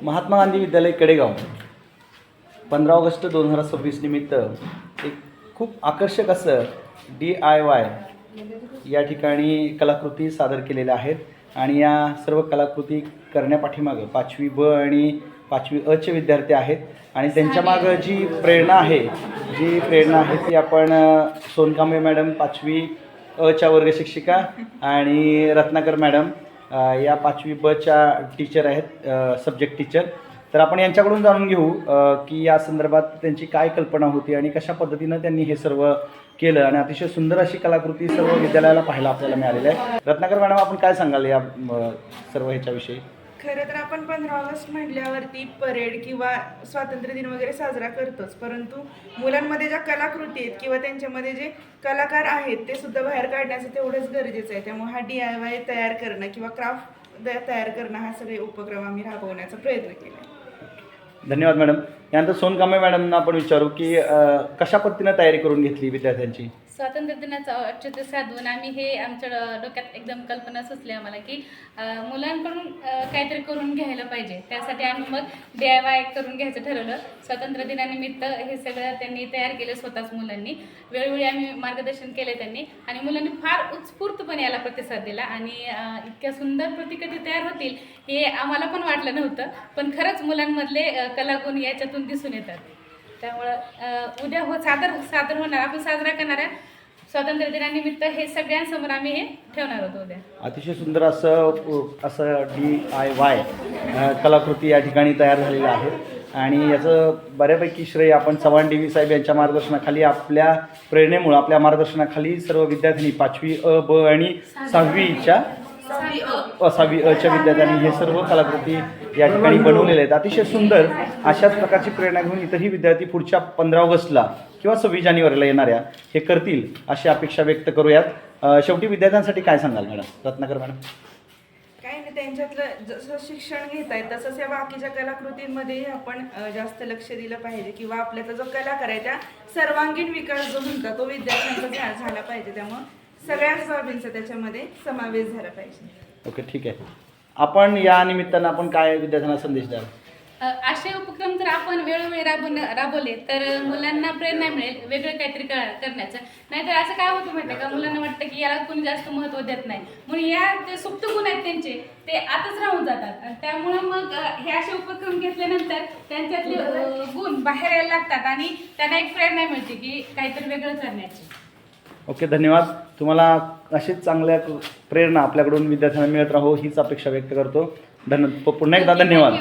महात्मा गांधी विद्यालय कडेगाव 15 ऑगस्ट 2026 निमित्त एक खूप आकर्षक असं DIY या ठिकाणी कलाकृती सादर केलेल्या आहेत आणि या सर्व कलाकृती करण्यापाठीमागं 5वी ब आणि 5वी अ चे विद्यार्थी आहेत आणि त्यांच्यामागं जी प्रेरणा आहे ती आपण सोनकांबळे मॅडम 5वी अ च्या वर्ग शिक्षिका आणि रत्नाकर मॅडम या 5वी ब च्या टीचर आहेत, सब्जेक्ट टीचर. तर आपण यांच्याकडून जाणून घेऊ की या संदर्भात त्यांची काय कल्पना होती आणि कशा पद्धतीनं त्यांनी हे सर्व केलं आणि अतिशय सुंदर अशी कलाकृती सर्व विद्यालयाला पाहायला आपल्याला मिळालेली आहे. रत्नाकर मॅडम, आपण काय सांगाल या सर्व ह्याच्याविषयी? खरं तर आपण 15 ऑगस्ट म्हटल्यावरती परेड किंवा स्वातंत्र्य दिन वगैरे साजरा करतोच, परंतु मुलांमध्ये ज्या कलाकृती आहेत किंवा त्यांच्यामध्ये जे कलाकार आहेत ते सुद्धा बाहेर काढण्याचं तेवढंच गरजेचं आहे. त्यामुळे हा DIY तयार करणं किंवा क्राफ्ट तयार करणं हा सगळे उपक्रम आम्ही राबवण्याचा प्रयत्न केला. धन्यवाद मॅडम. यानंतर सोनकांबळे मॅडमना आपण विचारू की कशा पद्धतीनं तयारी करून घेतली विद्यार्थ्यांची? स्वातंत्र्य दिनाचं औचित्य साधून आम्ही हे आमच्या डोक्यात एकदम कल्पना सुचली आम्हाला की मुलांकडून काहीतरी करून घ्यायला पाहिजे. त्यासाठी आम्ही मग DIY करून घ्यायचं ठरवलं. स्वातंत्र्य दिनानिमित्त हे सगळं त्यांनी तयार केलं स्वतःच मुलांनी. वेळोवेळी आम्ही मार्गदर्शन केलं त्यांनी आणि मुलांनी फार उत्स्फूर्तपणे याला प्रतिसाद दिला आणि इतक्या सुंदर प्रतिकृती तयार होतील हे आम्हाला पण वाटलं नव्हतं, पण खरंच मुलांमधले कलागुण याच्यातून दिसून येतात. त्यामुळं उद्या सादर होणार, आपण साजरा करणाऱ्या स्वातंत्र्य दिनानिमित्त हे सगळ्यांसमोर आम्ही हे ठेवणार होतो उद्या. अतिशय सुंदर असं DIY कलाकृती या ठिकाणी तयार झालेल्या आहेत आणि याचं बऱ्यापैकी श्रेय आपण चव्हाण DV साहेब यांच्या मार्गदर्शनाखाली, आपल्या प्रेरणेमुळं, आपल्या मार्गदर्शनाखाली सर्व विद्यार्थ्यांनी 5वी अ, ब आणि 6वी अ च्या विद्यार्थ्यांनी हे सर्व कलाकृती या ठिकाणी बनवलेल्या आहेत. अतिशय सुंदर अशाच प्रकारची प्रेरणा घेऊन इतरही विद्यार्थी पुढच्या 15 ऑगस्टला किंवा 26 जानेवारीला येणाऱ्या हे करतील अशी अपेक्षा व्यक्त करूयात. शेवटी विद्यार्थ्यांसाठी काय सांगाल मॅडम? रत्नाकर मॅडम. काही नाही, त्यांच्यातलं जसं शिक्षण घेत आहेत तसंच या बाकीच्या कलाकृतींमध्ये आपण जास्त लक्ष दिलं पाहिजे किंवा आपल्याचा जो कलाकार आहे त्या सर्वांगीण विकास जो म्हणतात तो विद्यार्थ्यांचा झाला पाहिजे. त्यामुळं सगळ्याच बाबींचा त्याच्यामध्ये समावेश झाला पाहिजे. ओके, ठीक आहे. आपण या निमित्तानं आपण काय विद्यार्थ्यांना संदेश द्याल? असे उपक्रम जर आपण वेळोवेळी राबवले तर मुलांना प्रेरणा मिळेल वेगळं काहीतरी करण्याचं. नाहीतर असं काय होतं माहिती आहे का, मुलांना वाटतं की याला कोणी जास्त महत्त्व देत नाही म्हणून या जे सुप्त गुण आहेत त्यांचे ते आताच राहून जातात आणि त्यामुळं मग हे असे उपक्रम घेतल्यानंतर त्यांच्यातले गुण बाहेर यायला लागतात आणि त्यांना एक प्रेरणा मिळते की काहीतरी वेगळं करण्याची. ओके, धन्यवाद. तुम्हाला अशीच चांगल्या प्रेरणा आपल्याकडून विद्यार्थ्यांना मिळत राहो हीच अपेक्षा व्यक्त करतो. पुन्हा एकदा धन्यवाद.